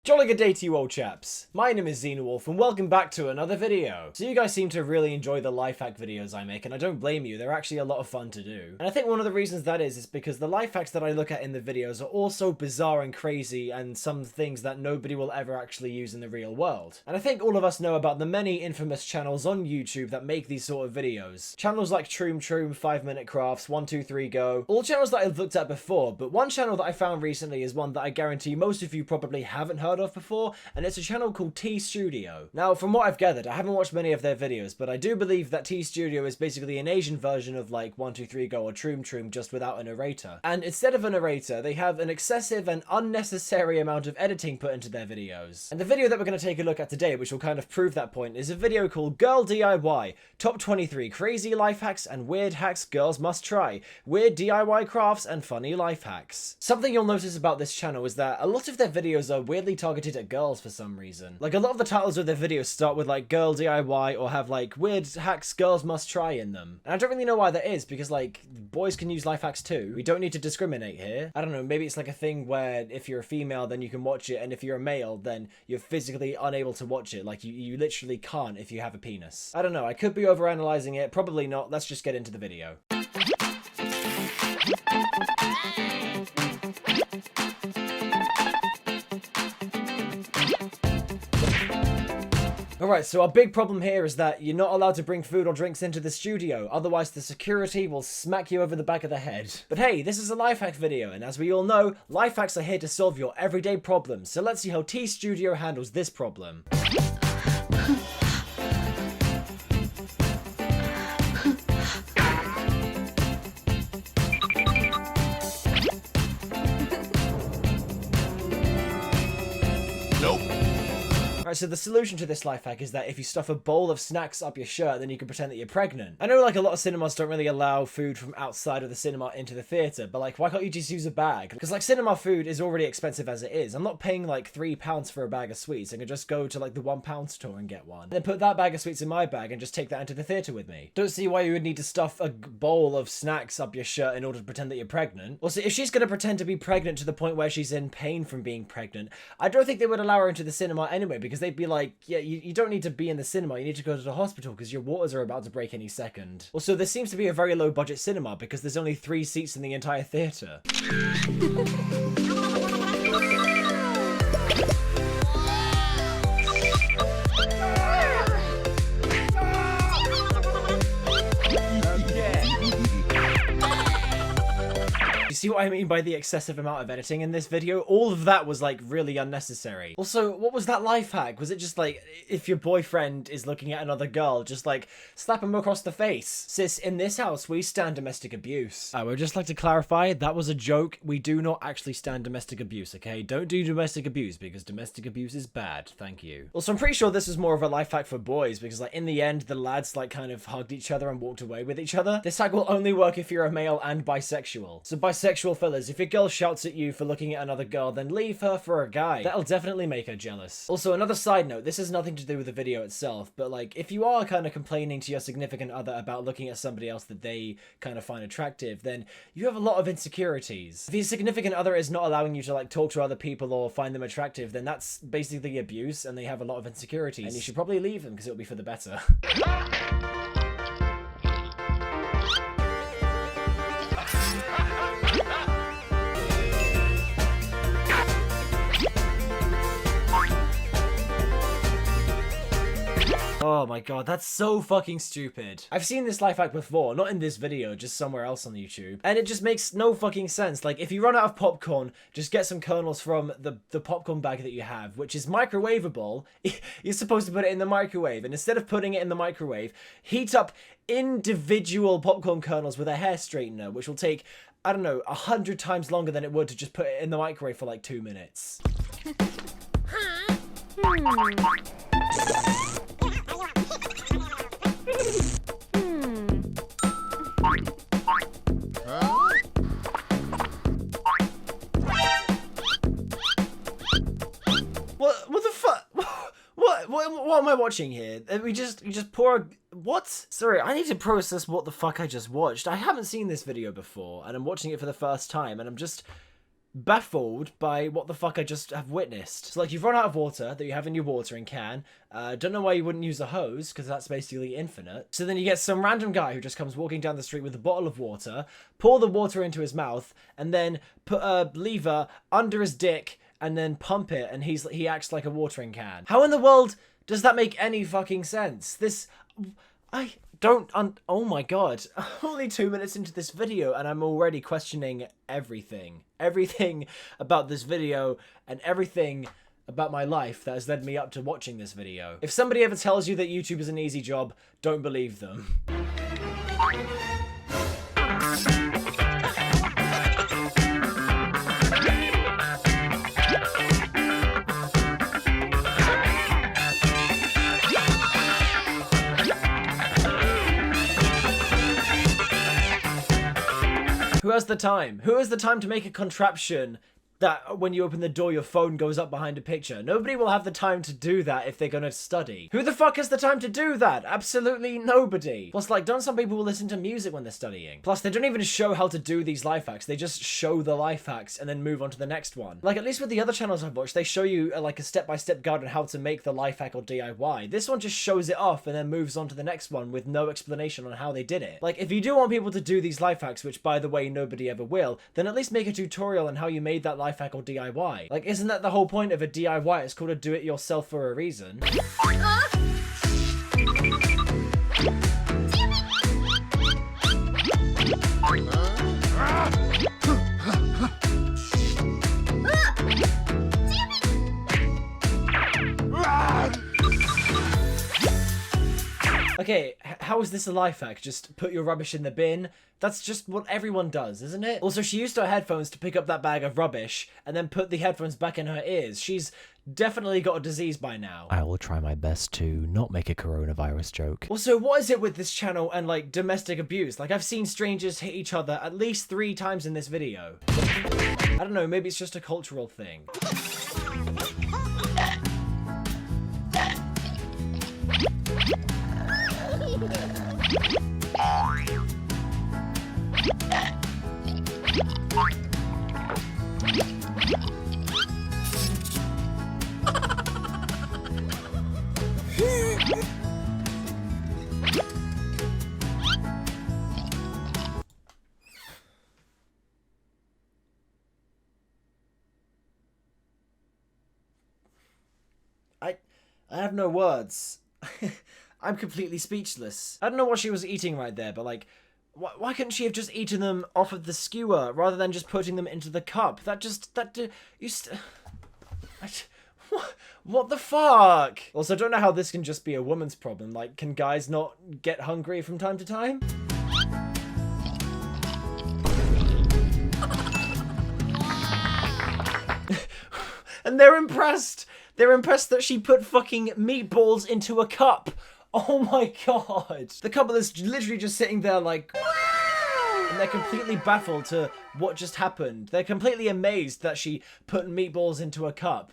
Jolly good day to you old chaps. My name is Xenowolf and welcome back to another video. So you guys seem to really enjoy the life hack videos I make, and I don't blame you, they're actually a lot of fun to do. And I think one of the reasons that is because the life hacks that I look at in the videos are all so bizarre and crazy and some things that nobody will ever actually use in the real world. And I think all of us know about the many infamous channels on YouTube that make these sort of videos. Channels like Troom, 5 Minute Crafts, 123 Go, all channels that I've looked at before, but one channel that I found recently is one that I guarantee most of you probably haven't heard of before, and it's a channel called T Studio. Now, from what I've gathered, I haven't watched many of their videos, but I do believe that T Studio is basically an Asian version of like 123 Go or Troom just without a narrator. And instead of a narrator, they have an excessive and unnecessary amount of editing put into their videos. And the video that we're going to take a look at today, which will kind of prove that point, is a video called Girl DIY, Top 23 Crazy Life Hacks and Weird Hacks Girls Must Try, Weird DIY Crafts and Funny Life Hacks. Something you'll notice about this channel is that a lot of their videos are weirdly targeted at girls for some reason. Like, a lot of the titles of their videos start with like Girl DIY or have like Weird Hacks Girls Must Try in them. And I don't really know why that is, because like boys can use life hacks too. We don't need to discriminate here. I don't know, maybe it's like a thing where if you're a female then you can watch it, and if you're a male then you're physically unable to watch it. Like you literally can't if you have a penis. I don't know, I could be overanalyzing it, probably not. Let's just get into the video. Alright, so our big problem here is that you're not allowed to bring food or drinks into the studio, otherwise the security will smack you over the back of the head. But hey, this is a life hack video, and as we all know, life hacks are here to solve your everyday problems, so let's see how T Studio handles this problem. Alright, so the solution to this life hack is that if you stuff a bowl of snacks up your shirt, then you can pretend that you're pregnant. I know like a lot of cinemas don't really allow food from outside of the cinema into the theatre, but like why can't you just use a bag? Because like cinema food is already expensive as it is. I'm not paying like £3 for a bag of sweets. I can just go to like the £1 store and get one. And then put that bag of sweets in my bag and just take that into the theatre with me. Don't see why you would need to stuff a bowl of snacks up your shirt in order to pretend that you're pregnant. Also, if she's going to pretend to be pregnant to the point where she's in pain from being pregnant, I don't think they would allow her into the cinema anyway, because they'd be like, yeah, you don't need to be in the cinema, you need to go to the hospital because your waters are about to break any second. Also, this seems to be a very low budget cinema because there's only 3 seats in the entire theatre. You see what I mean by the excessive amount of editing in this video? All of that was like really unnecessary. Also, what was that life hack? Was it just like, if your boyfriend is looking at another girl, just like slap him across the face? Sis, in this house, we stand domestic abuse. I would just like to clarify, that was a joke. We do not actually stand domestic abuse, okay? Don't do domestic abuse because domestic abuse is bad. Thank you. Also, I'm pretty sure this was more of a life hack for boys because like in the end, the lads like kind of hugged each other and walked away with each other. This hack will only work if you're a male and bisexual. So bisexual fellas, if your girl shouts at you for looking at another girl, then leave her for a guy. That'll definitely make her jealous. Also, another side note, this has nothing to do with the video itself, but like, if you are kind of complaining to your significant other about looking at somebody else that they kind of find attractive, then you have a lot of insecurities. If your significant other is not allowing you to like talk to other people or find them attractive, then that's basically abuse and they have a lot of insecurities. And you should probably leave them because it'll be for the better. Oh my god, that's so fucking stupid. I've seen this life hack before, not in this video, just somewhere else on YouTube. And it just makes no fucking sense. Like, if you run out of popcorn, just get some kernels from the popcorn bag that you have, which is microwavable. You're supposed to put it in the microwave. And instead of putting it in the microwave, heat up individual popcorn kernels with a hair straightener, which will take, I don't know, 100 times longer than it would to just put it in the microwave for like 2 minutes. What the fuck? What am I watching here? You just pour what? Sorry, I need to process what the fuck I just watched. I haven't seen this video before, and I'm watching it for the first time, and I'm just... baffled by what the fuck I just have witnessed. So like, you've run out of water that you have in your watering can. Don't know why you wouldn't use a hose, because that's basically infinite. So then you get some random guy who just comes walking down the street with a bottle of water, pour the water into his mouth, and then put a lever under his dick, and then pump it, and he acts like a watering can. How in the world does that make any fucking sense? I don't oh my god. Only 2 minutes into this video and I'm already questioning everything. Everything about this video and everything about my life that has led me up to watching this video. If somebody ever tells you that YouTube is an easy job, don't believe them. Who has the time? Who has the time to make a contraption that when you open the door, your phone goes up behind a picture? Nobody will have the time to do that if they're gonna study. Who the fuck has the time to do that? Absolutely nobody. Plus, like, don't some people listen to music when they're studying? Plus, they don't even show how to do these life hacks. They just show the life hacks and then move on to the next one. Like, at least with the other channels I've watched, they show you like a step-by-step guide on how to make the life hack or DIY. This one just shows it off and then moves on to the next one with no explanation on how they did it. Like, if you do want people to do these life hacks, which by the way, nobody ever will, then at least make a tutorial on how you made that life hack or DIY. Like, isn't that the whole point of a DIY? It's called a do-it-yourself for a reason. Okay, how is this a life hack? Just put your rubbish in the bin? That's just what everyone does, isn't it? Also, she used her headphones to pick up that bag of rubbish and then put the headphones back in her ears. She's definitely got a disease by now. I will try my best to not make a coronavirus joke. Also, what is it with this channel and, like, domestic abuse? Like, I've seen strangers hit each other at least 3 times in this video. I don't know, maybe it's just a cultural thing. I have no words. I'm completely speechless. I don't know what she was eating right there, but like, why couldn't she have just eaten them off of the skewer rather than just putting them into the cup? What the fuck? Also, I don't know how this can just be a woman's problem. Like, can guys not get hungry from time to time? And they're impressed! They're impressed that she put fucking meatballs into a cup! Oh my god! The couple is literally just sitting there like... And they're completely baffled to what just happened. They're completely amazed that she put meatballs into a cup.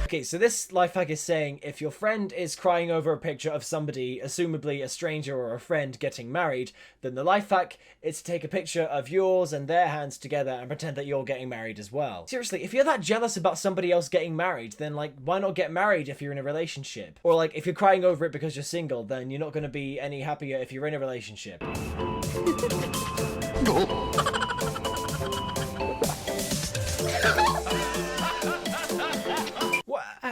Okay, so this life hack is saying if your friend is crying over a picture of somebody, assumably a stranger or a friend, getting married, then the life hack is to take a picture of yours and their hands together and pretend that you're getting married as well. Seriously, if you're that jealous about somebody else getting married, then like, why not get married if you're in a relationship? Or like, if you're crying over it because you're single, then you're not going to be any happier if you're in a relationship.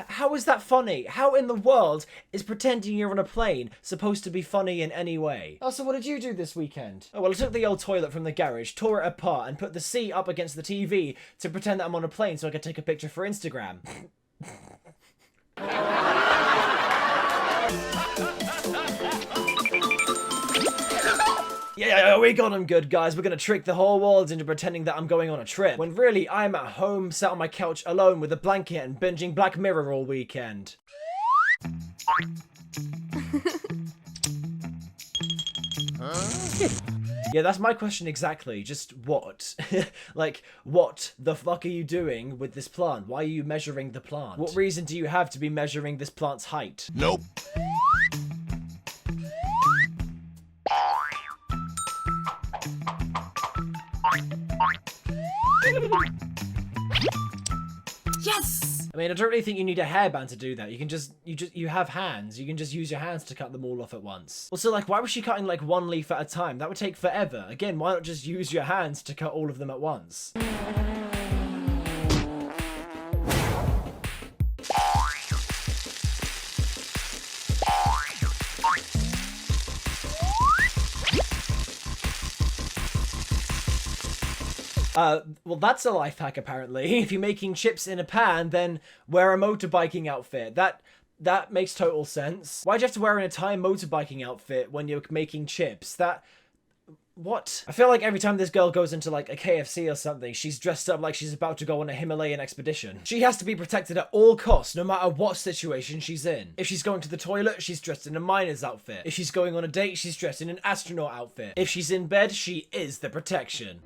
How is that funny? How in the world is pretending you're on a plane supposed to be funny in any way? Oh, so what did you do this weekend? Oh, well, I took the old toilet from the garage, tore it apart, and put the seat up against the TV to pretend that I'm on a plane so I could take a picture for Instagram. Yeah, we got him good, guys. We're gonna trick the whole world into pretending that I'm going on a trip. When really, I'm at home, sat on my couch alone with a blanket and binging Black Mirror all weekend. Yeah, that's my question exactly. Just what? Like, what the fuck are you doing with this plant? Why are you measuring the plant? What reason do you have to be measuring this plant's height? Nope. Yes! I mean, I don't really think you need a hairband to do that. You have hands. You can just use your hands to cut them all off at once. Also, like, why was she cutting like one leaf at a time? That would take forever. Again, why not just use your hands to cut all of them at once? Well, that's a life hack, apparently. If you're making chips in a pan, then wear a motorbiking outfit. That makes total sense. Why'd you have to wear an entire motorbiking outfit when you're making chips? What? I feel like every time this girl goes into like a KFC or something, she's dressed up like she's about to go on a Himalayan expedition. She has to be protected at all costs, no matter what situation she's in. If she's going to the toilet, she's dressed in a miner's outfit. If she's going on a date, she's dressed in an astronaut outfit. If she's in bed, she is the protection.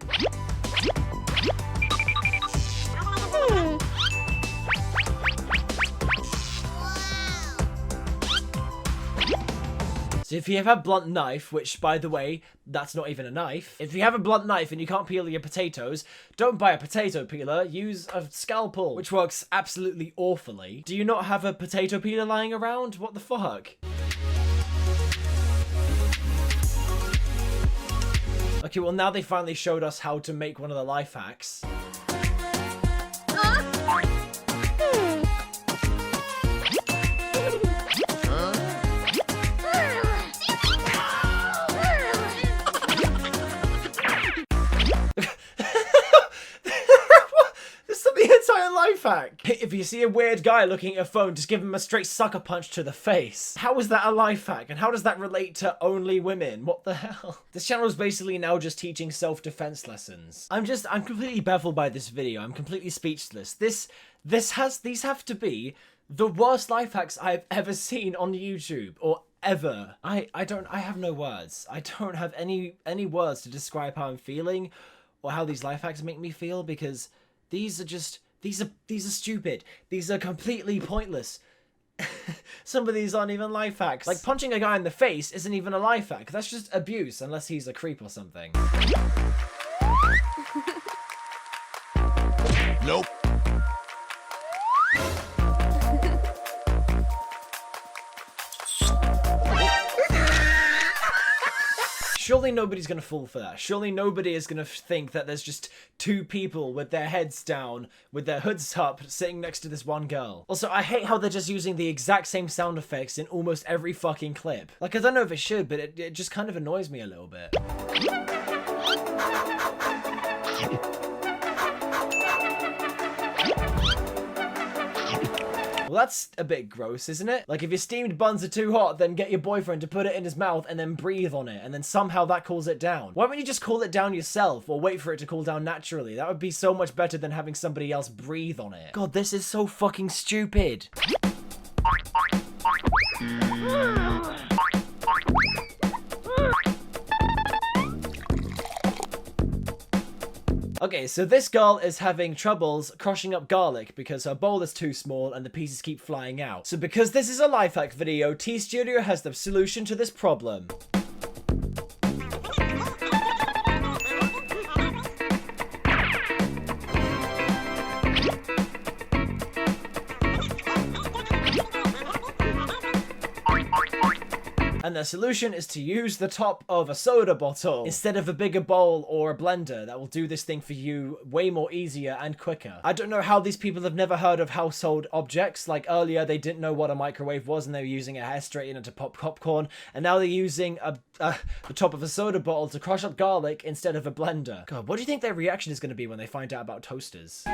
So if you have a blunt knife, which, by the way, that's not even a knife. If you have a blunt knife and you can't peel your potatoes, don't buy a potato peeler, use a scalpel, which works absolutely awfully. Do you not have a potato peeler lying around? What the fuck? Okay, well now they finally showed us how to make one of the life hacks. Life hack. If you see a weird guy looking at a phone, just give him a straight sucker punch to the face. How is that a life hack? And how does that relate to only women? What the hell? This channel is basically now just teaching self-defense lessons. I'm completely baffled by this video. I'm completely speechless. These have to be the worst life hacks I've ever seen on YouTube, or ever. I have no words. I don't have any words to describe how I'm feeling or how these life hacks make me feel, because these are stupid. These are completely pointless. Some of these aren't even life hacks. Like, punching a guy in the face isn't even a life hack. That's just abuse, unless he's a creep or something. Nope. Surely nobody's gonna fall for that. Surely nobody is gonna think that there's just two people with their heads down, with their hoods up, sitting next to this one girl. Also, I hate how they're just using the exact same sound effects in almost every fucking clip. Like, I don't know if it should, but it just kind of annoys me a little bit. Well, that's a bit gross, isn't it? Like, if your steamed buns are too hot, then get your boyfriend to put it in his mouth and then breathe on it, and then somehow that cools it down. Why wouldn't you just cool it down yourself, or wait for it to cool down naturally? That would be so much better than having somebody else breathe on it. God, this is so fucking stupid. Okay, so this girl is having troubles crushing up garlic because her bowl is too small and the pieces keep flying out. So because this is a life hack video, T Studio has the solution to this problem. And the solution is to use the top of a soda bottle instead of a bigger bowl or a blender. That will do this thing for you way more easier and quicker. I don't know how these people have never heard of household objects. Like, earlier they didn't know what a microwave was and they were using a hair straightener to pop popcorn, and now they're using the top of a soda bottle to crush up garlic instead of a blender. God, what do you think their reaction is going to be when they find out about toasters?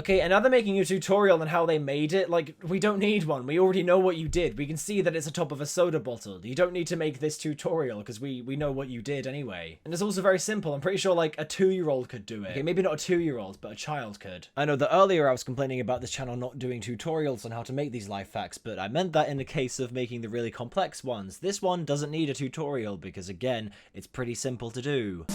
Okay, and now they're making a tutorial on how they made it. Like, we don't need one. We already know what you did. We can see that it's the top of a soda bottle. You don't need to make this tutorial because we know what you did anyway. And it's also very simple. I'm pretty sure like a 2-year-old could do it. Okay, maybe not a 2-year-old, but a child could. I know that earlier I was complaining about this channel not doing tutorials on how to make these life hacks, but I meant that in the case of making the really complex ones. This one doesn't need a tutorial because, again, it's pretty simple to do.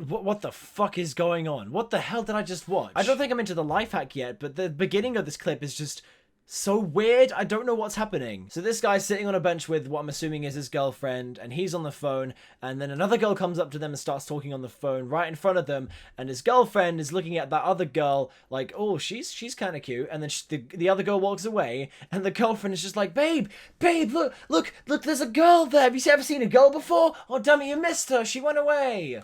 What the fuck is going on? What the hell did I just watch? I don't think I'm into the life hack yet, but the beginning of this clip is just so weird. I don't know what's happening. So this guy's sitting on a bench with what I'm assuming is his girlfriend, and he's on the phone, and then another girl comes up to them and starts talking on the phone right in front of them, and his girlfriend is looking at that other girl like, oh, she's kind of cute, and then the other girl walks away, and the girlfriend is just like, babe, look, there's a girl there. Have you ever seen a girl before? Oh, dummy, you missed her. She went away.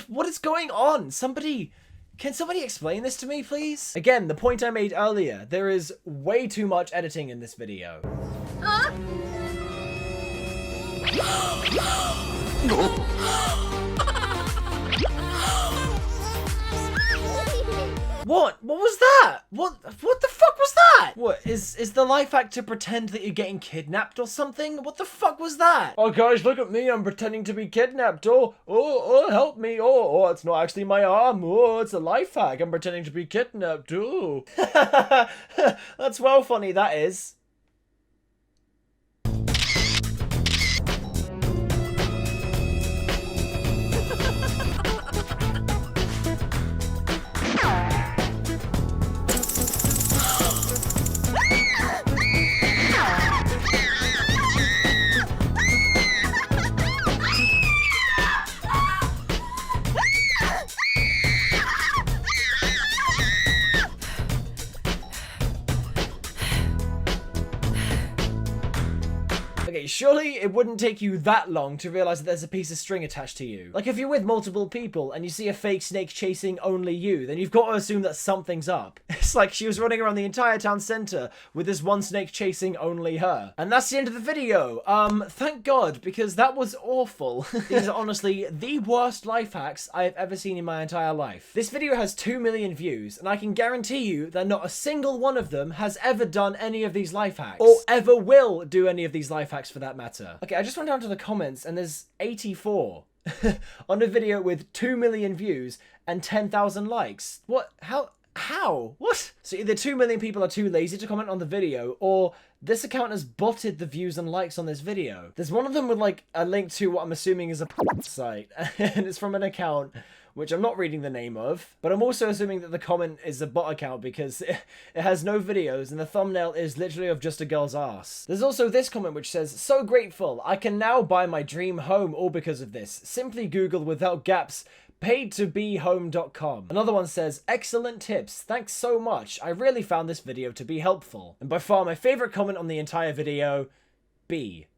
What is going on? Can somebody explain this to me, please? Again, the point I made earlier, there is way too much editing in this video. What was that? What the fuck was that? What, is the life hack to pretend that you're getting kidnapped or something? What the fuck was that? Oh guys, look at me, I'm pretending to be kidnapped. Oh, help me. Oh, it's not actually my arm. Oh, it's a life hack. I'm pretending to be kidnapped. Oh. That's well funny, that is. Okay, surely it wouldn't take you that long to realize that there's a piece of string attached to you. Like, if you're with multiple people and you see a fake snake chasing only you, then you've got to assume that something's up. It's like she was running around the entire town center with this one snake chasing only her. And that's the end of the video. Thank God, because that was awful. These are honestly the worst life hacks I've ever seen in my entire life. This video has 2 million views, and I can guarantee you that not a single one of them has ever done any of these life hacks. Or ever will do any of these life hacks for that matter. Okay, I just went down to the comments and there's 84 on a video with 2 million views and 10,000 likes. What? How? What? So either 2 million people are too lazy to comment on the video, or this account has botted the views and likes on this video. There's one of them with like a link to what I'm assuming is a site, and it's from an account which I'm not reading the name of, but I'm also assuming that the comment is a bot account because it has no videos and the thumbnail is literally of just a girl's ass. There's also this comment which says, so grateful, I can now buy my dream home all because of this. Simply Google without gaps paidtobehome.com. Another one says, excellent tips, thanks so much, I really found this video to be helpful. And by far my favorite comment on the entire video, B.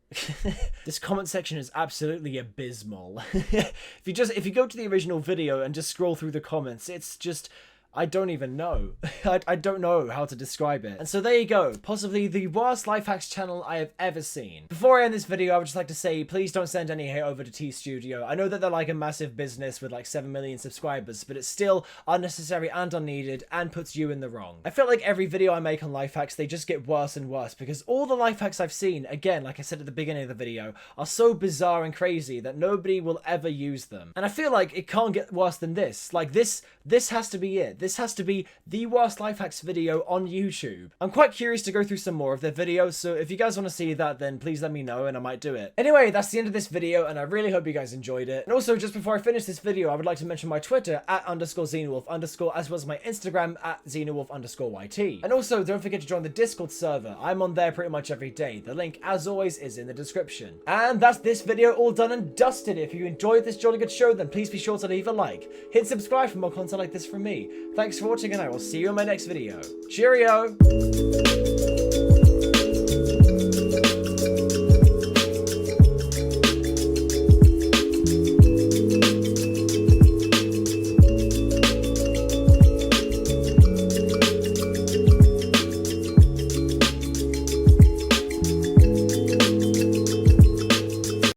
This comment section is absolutely abysmal. If you go to the original video and just scroll through the comments, it's just, I don't even know. I don't know how to describe it. And so there you go, possibly the worst life hacks channel I have ever seen. Before I end this video, I would just like to say, please don't send any hate over to T Studio. I know that they're like a massive business with like 7 million subscribers, but it's still unnecessary and unneeded and puts you in the wrong. I feel like every video I make on life hacks, they just get worse and worse because all the life hacks I've seen, again, like I said at the beginning of the video, are so bizarre and crazy that nobody will ever use them. And I feel like it can't get worse than this. Like this has to be it. this has to be the worst life hacks video on YouTube. I'm quite curious to go through some more of their videos, so if you guys want to see that, then please let me know and I might do it. Anyway, that's the end of this video, and I really hope you guys enjoyed it. And also, just before I finish this video, I would like to mention my Twitter @_Xenowolf_, as well as my Instagram @Xenowolf_YT. And also, don't forget to join the Discord server. I'm on there pretty much every day. The link, as always, is in the description. And that's this video all done and dusted. If you enjoyed this jolly good show, then please be sure to leave a like. Hit subscribe for more content like this from me. Thanks for watching, and I will see you in my next video. Cheerio!